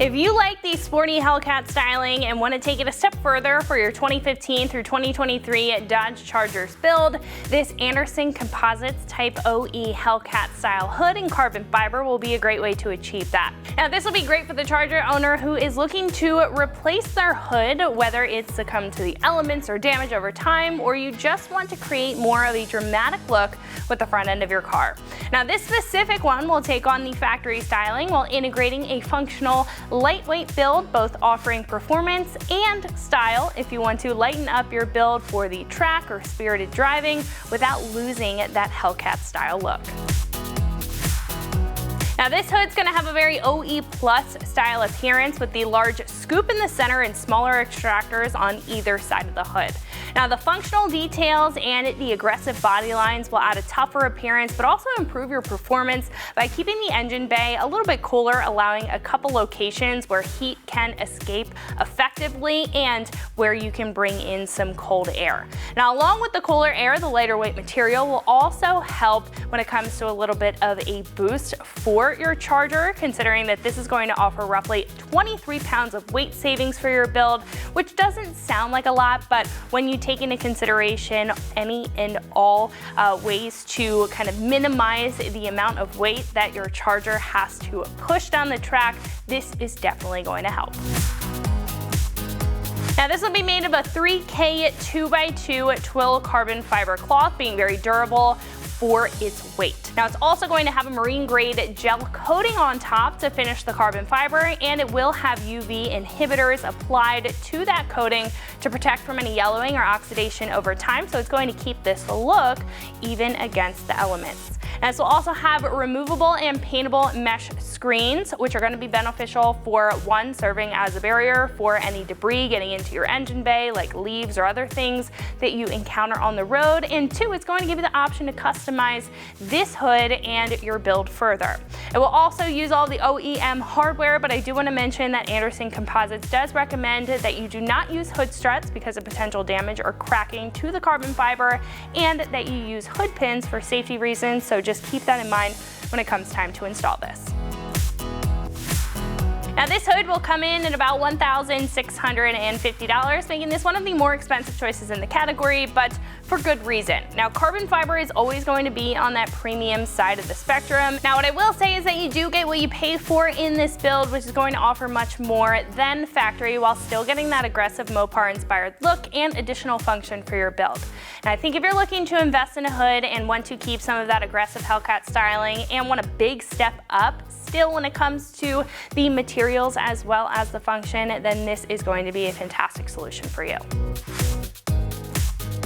If you like the sporty Hellcat styling and want to take it a step further for your 2015 through 2023 Dodge Chargers build, this Anderson Composites Type OE Hellcat style hood in carbon fiber will be a great way to achieve that. Now this will be great for the Charger owner who is looking to replace their hood, whether it's succumbed to the elements or damage over time, or you just want to create more of a dramatic look with the front end of your car. Now this specific one will take on the factory styling while integrating a functional lightweight build, both offering performance and style if you want to lighten up your build for the track or spirited driving without losing that Hellcat style look. Now this hood's going to have a very OE plus style appearance with the large scoop in the center and smaller extractors on either side of the hood. Now the functional details and the aggressive body lines will add a tougher appearance, but also improve your performance by keeping the engine bay a little bit cooler, allowing a couple locations where heat can escape effectively and where you can bring in some cold air. Now along with the cooler air, the lighter weight material will also help when it comes to a little bit of a boost for your Charger, considering that this is going to offer roughly 23 pounds of weight savings for your build, which doesn't sound like a lot, but when you take into consideration any and all ways to kind of minimize the amount of weight that your Charger has to push down the track, this is definitely going to help. Now this will be made of a 3K 2x2 twill carbon fiber cloth, being very durable for its weight. Now it's also going to have a marine grade gel coating on top to finish the carbon fiber, and it will have UV inhibitors applied to that coating to protect from any yellowing or oxidation over time, so it's going to keep this look even against the elements. And this will also have removable and paintable mesh screens, which are going to be beneficial for one, serving as a barrier for any debris getting into your engine bay, like leaves or other things that you encounter on the road, and two, it's going to give you the option to customize this hood and your build further. It will also use all the OEM hardware, but I do want to mention that Anderson Composites does recommend that you do not use hood struts because of potential damage or cracking to the carbon fiber, and that you use hood pins for safety reasons, so just keep that in mind when it comes time to install this. Now this hood will come in at about $1,650, making this one of the more expensive choices in the category, but for good reason. Now carbon fiber is always going to be on that premium side of the spectrum. Now what I will say is that you do get what you pay for in this build, which is going to offer much more than factory while still getting that aggressive Mopar inspired look and additional function for your build. And I think if you're looking to invest in a hood and want to keep some of that aggressive Hellcat styling and want a big step up still when it comes to the materials as well as the function, then this is going to be a fantastic solution for you.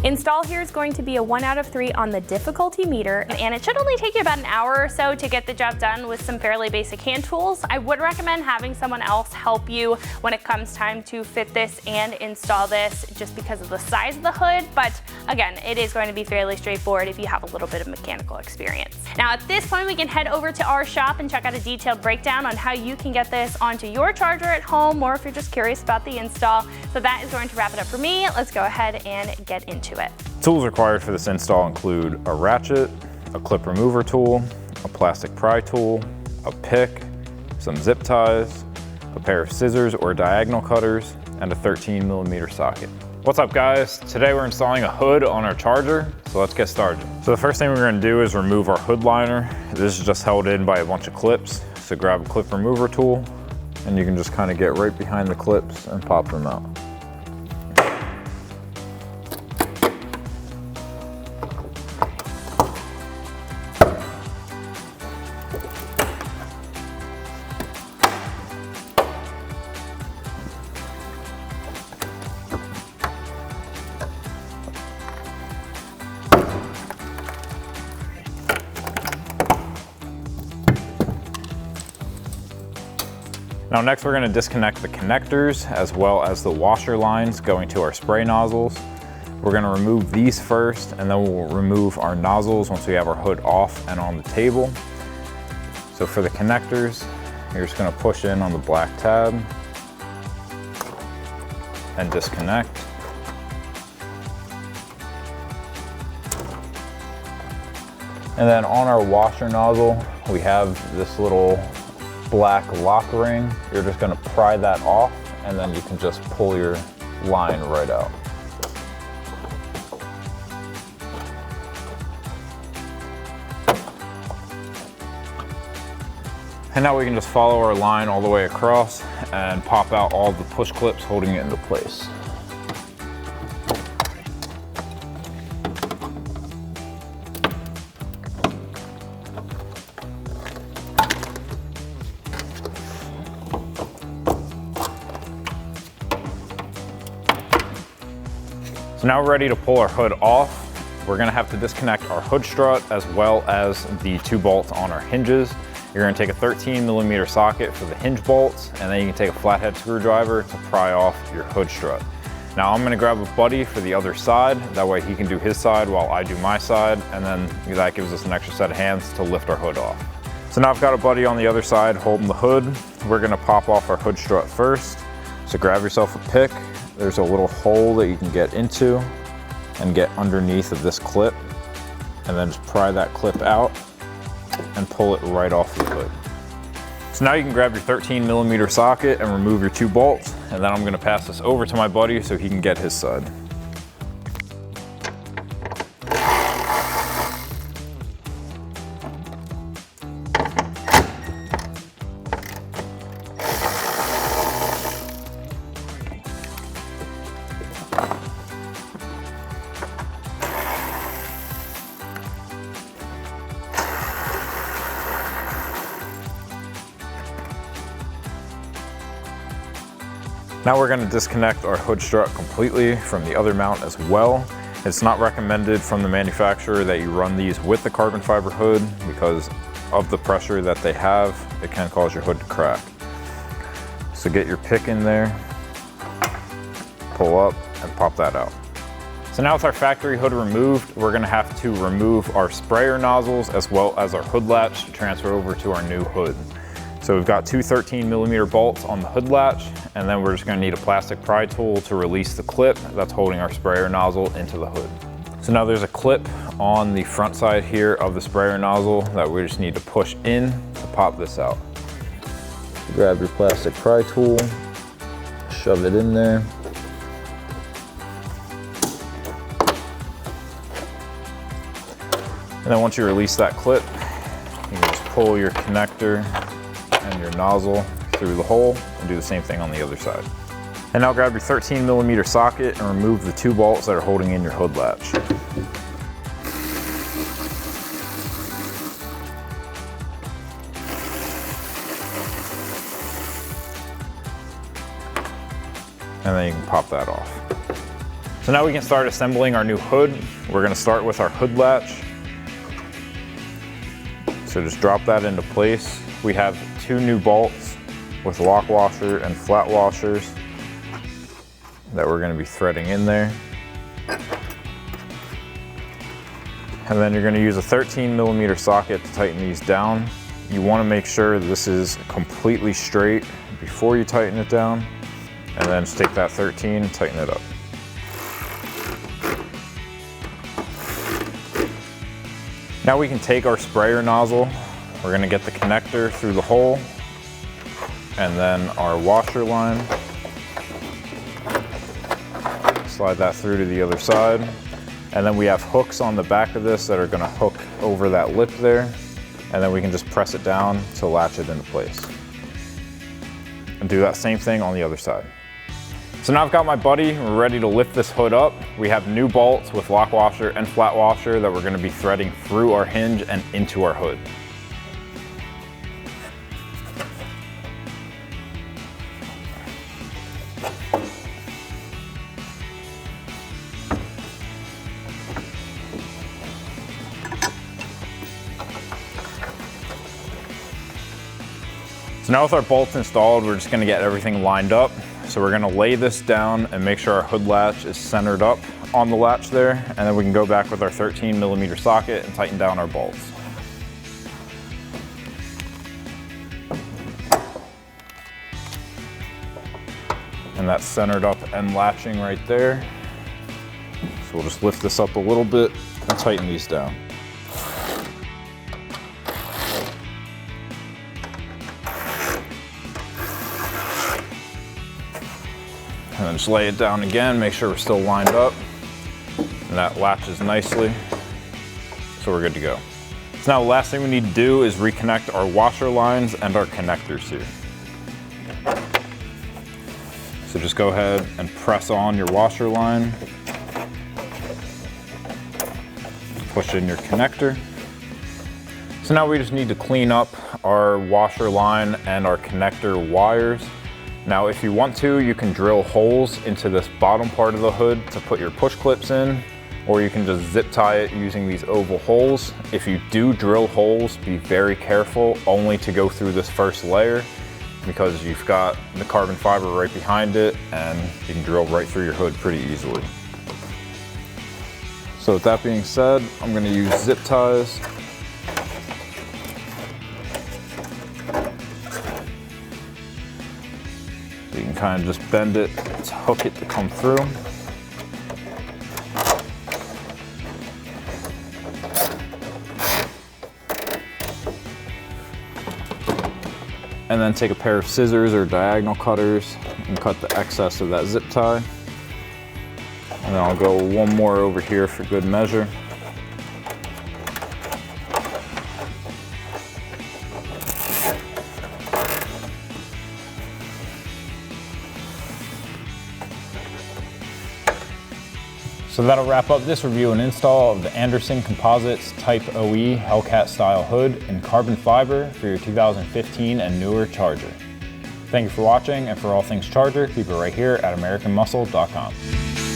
Install here is going to be a 1 out of 3 on the difficulty meter, and it should only take you about an hour or so to get the job done with some fairly basic hand tools. I would recommend having someone else help you when it comes time to fit this and install this, just because of the size of the hood, but again, it is going to be fairly straightforward if you have a little bit of mechanical experience. Now at this point, we can head over to our shop and check out a detailed breakdown on how you can get this onto your Charger at home, or if you're just curious about the install. So that is going to wrap it up for me. Let's go ahead and get into it. Tools required for this install include a ratchet, a clip remover tool, a plastic pry tool, a pick, some zip ties, a pair of scissors or diagonal cutters, and a 13mm socket. What's up guys? Today we're installing a hood on our Charger, so let's get started. So the first thing we're going to do is remove our hood liner. This is just held in by a bunch of clips, so grab a clip remover tool and you can just kind of get right behind the clips and pop them out. Now next we're going to disconnect the connectors as well as the washer lines going to our spray nozzles. We're going to remove these first, and then we'll remove our nozzles once we have our hood off and on the table. So for the connectors, you're just going to push in on the black tab and disconnect. And then on our washer nozzle, we have this little black lock ring, you're just gonna pry that off, and then you can just pull your line right out. And now we can just follow our line all the way across and pop out all the push clips holding it into place. So now we're ready to pull our hood off. We're gonna have to disconnect our hood strut as well as the 2 bolts on our hinges. You're gonna take a 13mm socket for the hinge bolts, and then you can take a flathead screwdriver to pry off your hood strut. Now I'm gonna grab a buddy for the other side. That way he can do his side while I do my side, and then that gives us an extra set of hands to lift our hood off. So now I've got a buddy on the other side holding the hood. We're gonna pop off our hood strut first. So grab yourself a pick. There's a little hole that you can get into and get underneath of this clip, and then just pry that clip out and pull it right off the hood. So now you can grab your 13mm socket and remove your 2 bolts, and then I'm gonna pass this over to my buddy so he can get his side. Now we're going to disconnect our hood strut completely from the other mount as well. It's not recommended from the manufacturer that you run these with the carbon fiber hood because of the pressure that they have. It can cause your hood to crack. So get your pick in there, pull up, and pop that out. So now with our factory hood removed, we're going to have to remove our sprayer nozzles as well as our hood latch to transfer over to our new hood. So we've got 2 13mm bolts on the hood latch, and then we're just gonna need a plastic pry tool to release the clip that's holding our sprayer nozzle into the hood. So now there's a clip on the front side here of the sprayer nozzle that we just need to push in to pop this out. Grab your plastic pry tool, shove it in there. And then once you release that clip, you can just pull your connector and your nozzle through the hole and do the same thing on the other side. And now grab your 13mm socket and remove the 2 bolts that are holding in your hood latch. And then you can pop that off. So now we can start assembling our new hood. We're going to start with our hood latch. So just drop that into place. We have 2 new bolts with lock washer and flat washers that we're going to be threading in there. And then you're going to use a 13mm socket to tighten these down. You want to make sure this is completely straight before you tighten it down, and then just take that 13 and tighten it up. Now we can take our sprayer nozzle. We're going to get the connector through the hole, and then our washer line. Slide that through to the other side. And then we have hooks on the back of this that are going to hook over that lip there. And then we can just press it down to latch it into place. And do that same thing on the other side. So now I've got my buddy, we're ready to lift this hood up. We have new bolts with lock washer and flat washer that we're going to be threading through our hinge and into our hood. So now with our bolts installed, we're just going to get everything lined up. So we're going to lay this down and make sure our hood latch is centered up on the latch there, and then we can go back with our 13mm socket and tighten down our bolts. And that's centered up and latching right there. So we'll just lift this up a little bit and tighten these down. just lay it down again, make sure we're still lined up. And that latches nicely, so we're good to go. So now the last thing we need to do is reconnect our washer lines and our connectors here. So just go ahead and press on your washer line. Push in your connector. So now we just need to clean up our washer line and our connector wires. Now if you want to, you can drill holes into this bottom part of the hood to put your push clips in, or you can just zip tie it using these oval holes. If you do drill holes, be very careful only to go through this first layer, because you've got the carbon fiber right behind it and you can drill right through your hood pretty easily. So with that being said, I'm going to use zip ties. You can kind of just bend it to hook it to come through. And then take a pair of scissors or diagonal cutters and cut the excess of that zip tie. And then I'll go one more over here for good measure. So that'll wrap up this review and install of the Anderson Composites Type OE Hellcat style hood in carbon fiber for your 2015 and newer Charger. Thank you for watching, and for all things Charger, keep it right here at AmericanMuscle.com.